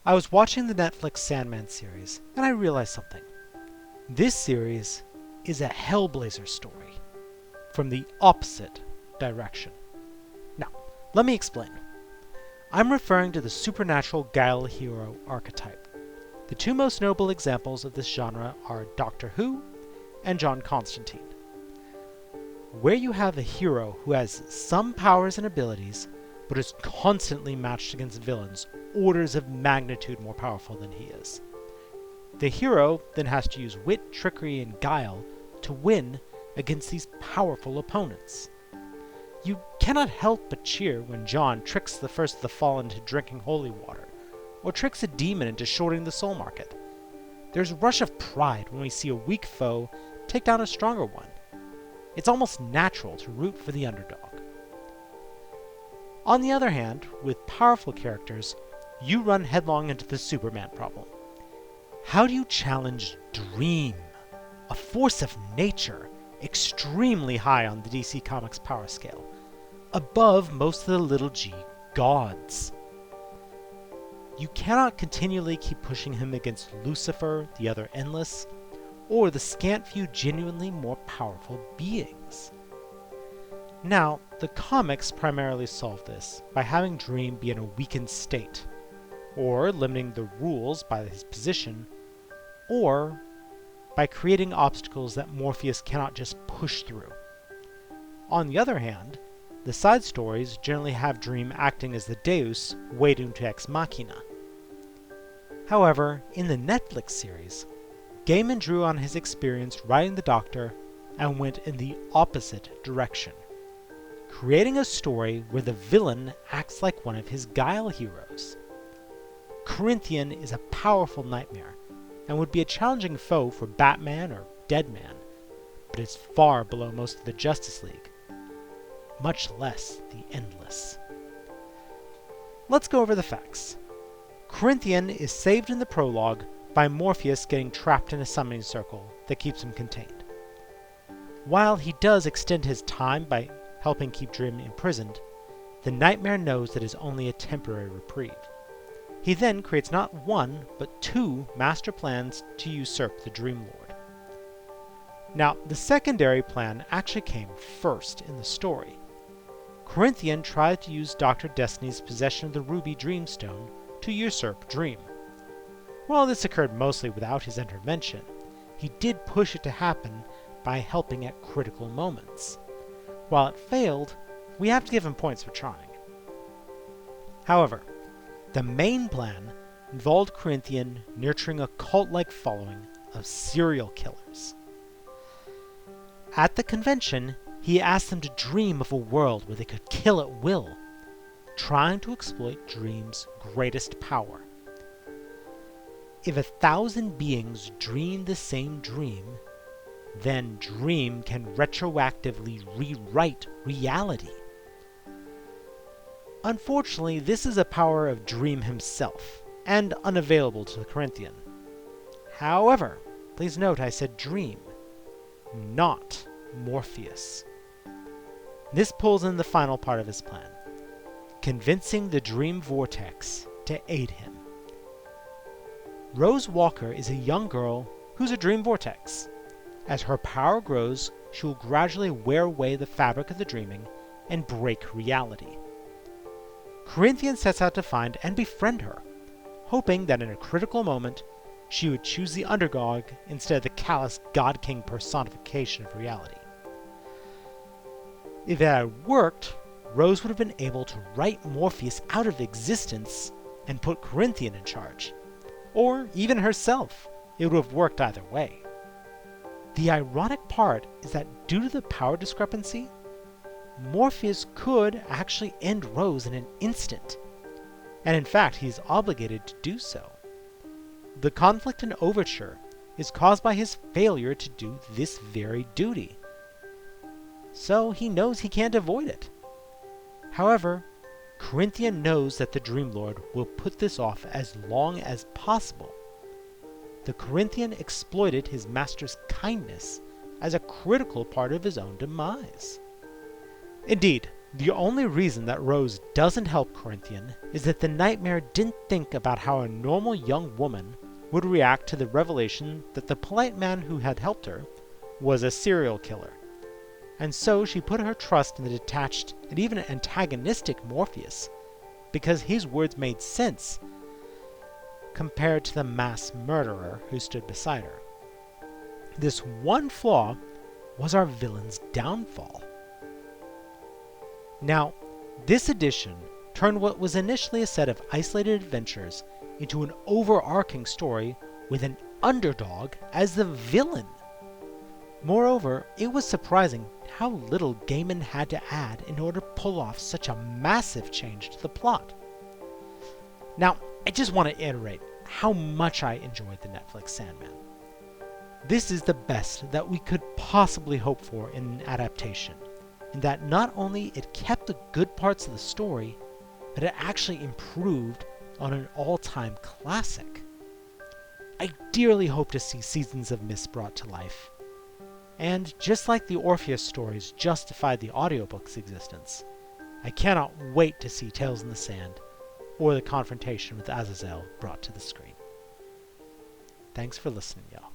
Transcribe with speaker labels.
Speaker 1: I was watching the Netflix Sandman series, and I realized something. This series is a Hellblazer story, from the opposite direction. Now, let me explain. I'm referring to the supernatural guile hero archetype. The two most notable examples of this genre are Doctor Who and John Constantine, where you have a hero who has some powers and abilities, but is constantly matched against villains orders of magnitude more powerful than he is. The hero then has to use wit, trickery, and guile to win against these powerful opponents. You cannot help but cheer when John tricks the first of the fallen into drinking holy water, or tricks a demon into shorting the soul market. There's a rush of pride when we see a weak foe take down a stronger one. It's almost natural to root for the underdog. On the other hand, with powerful characters, you run headlong into the Superman problem. How do you challenge Dream, a force of nature extremely high on the DC Comics power scale, above most of the little g gods? You cannot continually keep pushing him against Lucifer, the other Endless, or the scant few genuinely more powerful beings. Now, the comics primarily solve this by having Dream be in a weakened state, or limiting the rules by his position, or by creating obstacles that Morpheus cannot just push through. On the other hand, the side stories generally have Dream acting as the Deus weighed to ex machina. However, in the Netflix series, Gaiman drew on his experience writing the Doctor and went in the opposite direction, creating a story where the villain acts like one of his guile heroes. Corinthian is a powerful nightmare, and would be a challenging foe for Batman or Deadman, but is far below most of the Justice League, much less the Endless. Let's go over the facts. Corinthian is saved in the prologue by Morpheus getting trapped in a summoning circle that keeps him contained. While he does extend his time by helping keep Dream imprisoned, the nightmare knows that it is only a temporary reprieve. He then creates not one, but two master plans to usurp the Dream Lord. Now, the secondary plan actually came first in the story. Corinthian tried to use Dr. Destiny's possession of the Ruby Dreamstone to usurp Dream. While this occurred mostly without his intervention, he did push it to happen by helping at critical moments. While it failed, we have to give him points for trying. However, the main plan involved Corinthian nurturing a cult-like following of serial killers. At the convention, he asked them to dream of a world where they could kill at will, trying to exploit Dream's greatest power. If 1,000 beings dream the same dream, then Dream can retroactively rewrite reality. Unfortunately, this is a power of Dream himself, and unavailable to the Corinthian. However, please note I said Dream, not Morpheus. This pulls in the final part of his plan, convincing the Dream Vortex to aid him. Rose Walker is a young girl who's a Dream Vortex. As her power grows, she will gradually wear away the fabric of the dreaming and break reality. Corinthian sets out to find and befriend her, hoping that in a critical moment, she would choose the underdog instead of the callous God King personification of reality. If it had worked, Rose would have been able to write Morpheus out of existence and put Corinthian in charge. Or even herself. It would have worked either way. The ironic part is that due to the power discrepancy, Morpheus could actually end Rose in an instant, and in fact he is obligated to do so. The conflict in Overture is caused by his failure to do this very duty, so he knows he can't avoid it. However, Corinthian knows that the Dream Lord will put this off as long as possible. The Corinthian exploited his master's kindness as a critical part of his own demise. Indeed, The only reason that Rose doesn't help Corinthian is that the nightmare didn't think about how a normal young woman would react to the revelation that the polite man who had helped her was a serial killer. And so she put her trust in the detached and even antagonistic Morpheus, because his words made sense compared to the mass murderer who stood beside her. This one flaw was our villain's downfall. Now, this edition turned what was initially a set of isolated adventures into an overarching story with an underdog as the villain. Moreover, it was surprising how little Gaiman had to add in order to pull off such a massive change to the plot. Now, I just want to iterate how much I enjoyed the Netflix Sandman. This is the best that we could possibly hope for in an adaptation, in that not only it kept the good parts of the story, but it actually improved on an all-time classic. I dearly hope to see Seasons of Mist brought to life. And just like the Orpheus stories justified the audiobook's existence, I cannot wait to see Tales in the Sand or the confrontation with Azazel brought to the screen. Thanks for listening, y'all.